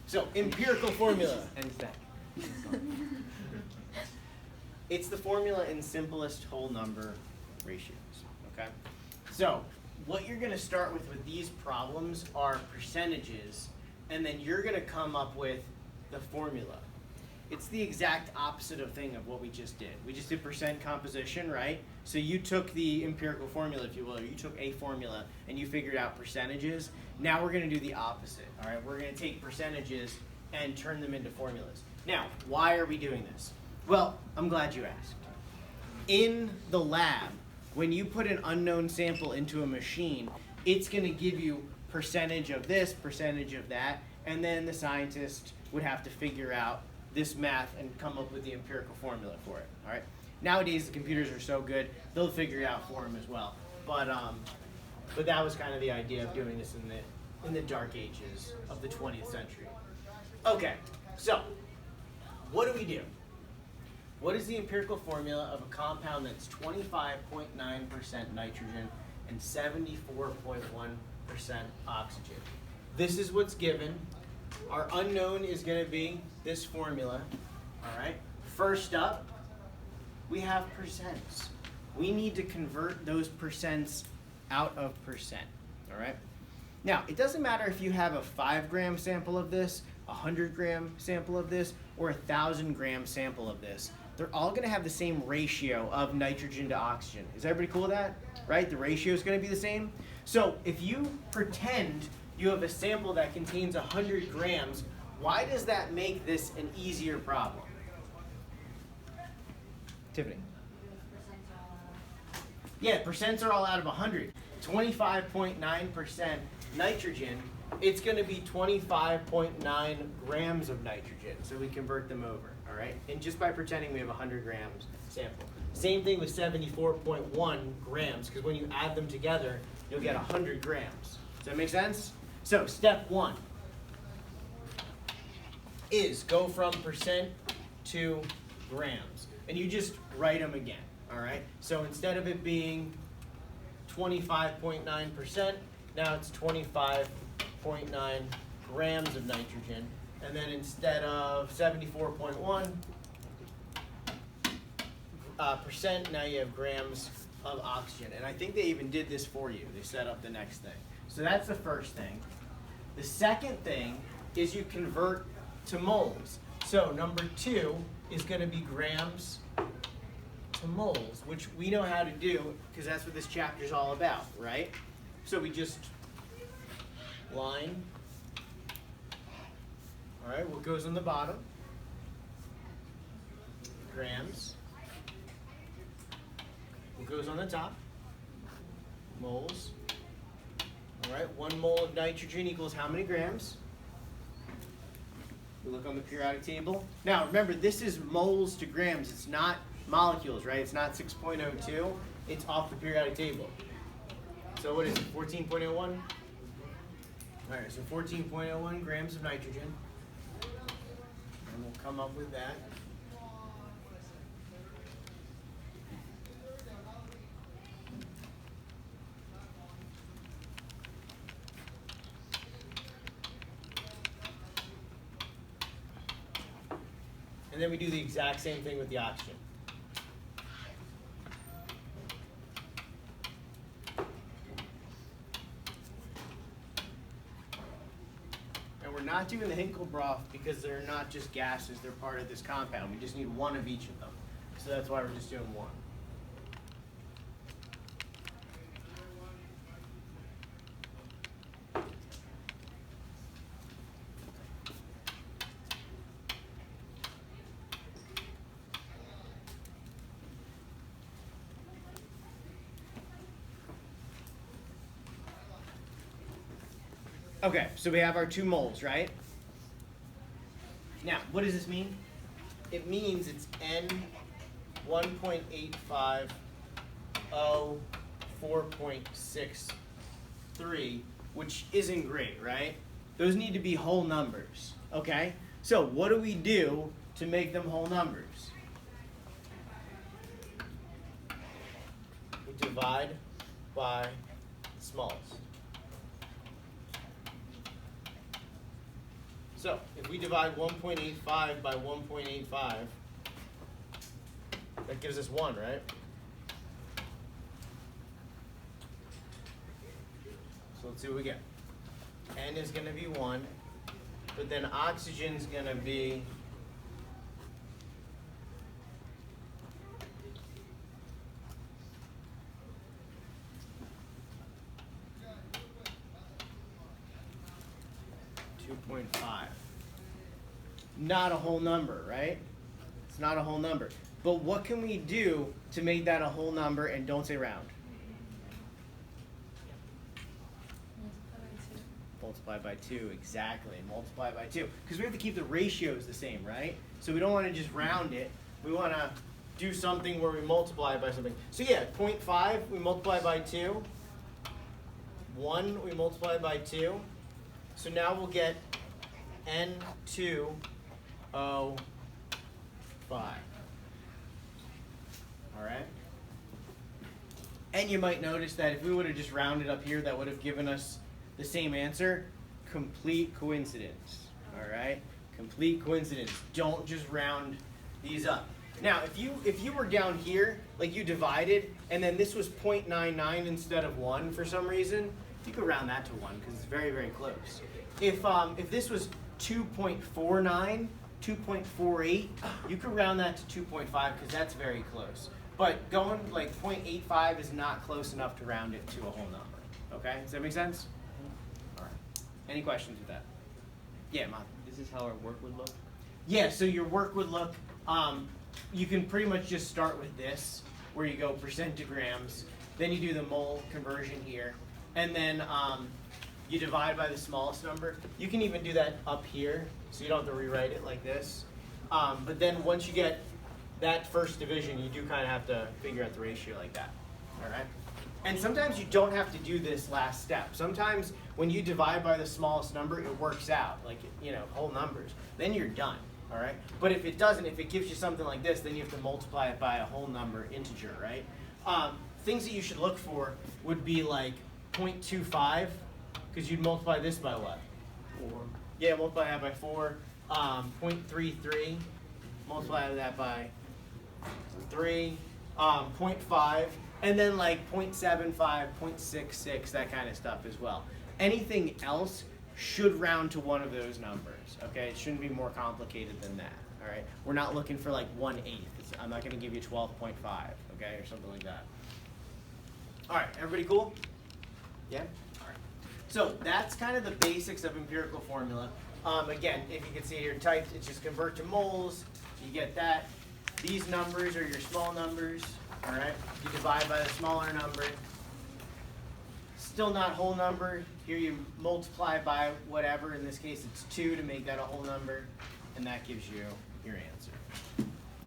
So, empirical formula. And that. It's the formula in simplest whole number ratios, okay? So, what you're going to start with these problems are percentages, and then you're going to come up with the formula. It's the exact opposite of what we just did. We just did percent composition, right? So you took the empirical formula, if you will, or you took a formula and you figured out percentages. Now we're going to do the opposite, all right? We're going to take percentages and turn them into formulas. Now, why are we doing this? Well, I'm glad you asked. In the lab, when you put an unknown sample into a machine, it's going to give you percentage of this, percentage of that, and then the scientist would have to figure out this math and come up with the empirical formula for it, all right? Nowadays, the computers are so good, they'll figure it out for them as well. But that was kind of the idea of doing this in the dark ages of the 20th century. Okay, so what do we do? What is the empirical formula of a compound that's 25.9% nitrogen and 74.1% oxygen? This is what's given. Our unknown is going to be this formula, all right? First up, we have percents. We need to convert those percents out of percent, all right? Now, it doesn't matter if you have a 5-gram sample of this, a 100-gram sample of this, or a 1,000-gram sample of this. They're all going to have the same ratio of nitrogen to oxygen. Is everybody cool with that? Right? The ratio is going to be the same. So if you pretend you have a sample that contains 100 grams, why does that make this an easier problem? Tiffany? Yeah, percents are all out of 100. 25.9% nitrogen, it's going to be 25.9 grams of nitrogen. So we convert them over, all right? And just by pretending we have 100 grams sample. Same thing with 74.1 grams, because when you add them together, you'll get 100 grams. Does that make sense? So step 1 is go from percent to grams. And you just write them again, all right? So instead of it being 25.9%, now it's 25.9 grams of nitrogen. And then instead of 74.1 percent, now you have grams of oxygen. And I think they even did this for you. They set up the next thing. So that's the first thing. The second thing is you convert to moles. So number 2 is going to be grams to moles, which we know how to do because that's what this chapter is all about, right? So we just line, all right, what goes on the bottom? Grams. What goes on the top? Moles. All right, 1 mole of nitrogen equals how many grams? We look on the periodic table. Now, remember, this is moles to grams. It's not molecules, right? It's not 6.02. It's off the periodic table. So what is it, 14.01? All right, so 14.01 grams of nitrogen. And we'll come up with that. And then we do the exact same thing with the oxygen. And we're not doing the Hinkle-Broth because they're not just gases, they're part of this compound. We just need 1 of each of them. So that's why we're just doing 1. Okay, so we have our 2 moles, right? Now, what does this mean? It means it's N 1.85 O 4.63, which isn't great, right? Those need to be whole numbers, okay? So what do we do to make them whole numbers? We divide by smallest. So if we divide 1.85 by 1.85, that gives us 1, right? So let's see what we get. N is going to be 1, but then oxygen's going to be 2.5. Not a whole number, right? It's not a whole number. But what can we do to make that a whole number and don't say round? Multiply by 2, exactly. Multiply by 2. Because we have to keep the ratios the same, right? So we don't want to just round it. We want to do something where we multiply by something. So yeah, 0.5, we multiply by 2. 1, we multiply by 2. So now we'll get N2O5. All right? And you might notice that if we would have just rounded up here, that would have given us the same answer. Complete coincidence. All right? Complete coincidence. Don't just round these up. Now, if you were down here, like you divided, and then this was 0.99 instead of 1 for some reason, you could round that to 1 because it's very, very close. If this was 2.49, 2.48, you could round that to 2.5 because that's very close. But going like 0.85 is not close enough to round it to a whole number. Okay, does that make sense? All right. Any questions with that? Yeah, Mom. This is how our work would look? Yeah, so your work would look, you can pretty much just start with this, where you go percent to grams, then you do the mole conversion here, and then you divide by the smallest number. You can even do that up here, so you don't have to rewrite it like this. But then once you get that first division, you do kind of have to figure out the ratio like that. All right? And sometimes you don't have to do this last step. Sometimes when you divide by the smallest number, it works out, like, you know, whole numbers. Then you're done. All right? But if it doesn't, if it gives you something like this, then you have to multiply it by a whole number, integer, right? Things that you should look for would be like 0.25, because you'd multiply this by what? 4. Yeah, multiply that by 4. 0.33, multiply that by 3. 0.5, and then like 0.75, 0.66, that kind of stuff as well. Anything else should round to one of those numbers, okay? It shouldn't be more complicated than that, all right? We're not looking for like 1/8. I'm not going to give you 12.5, okay, or something like that. All right, everybody cool? Yeah? All right. So that's kind of the basics of empirical formula. Again, if you can see here typed, it's just convert to moles. You get that. These numbers are your small numbers, all right? You divide by the smaller number. Still not whole number. Here you multiply by whatever. In this case, it's 2 to make that a whole number, and that gives you your answer.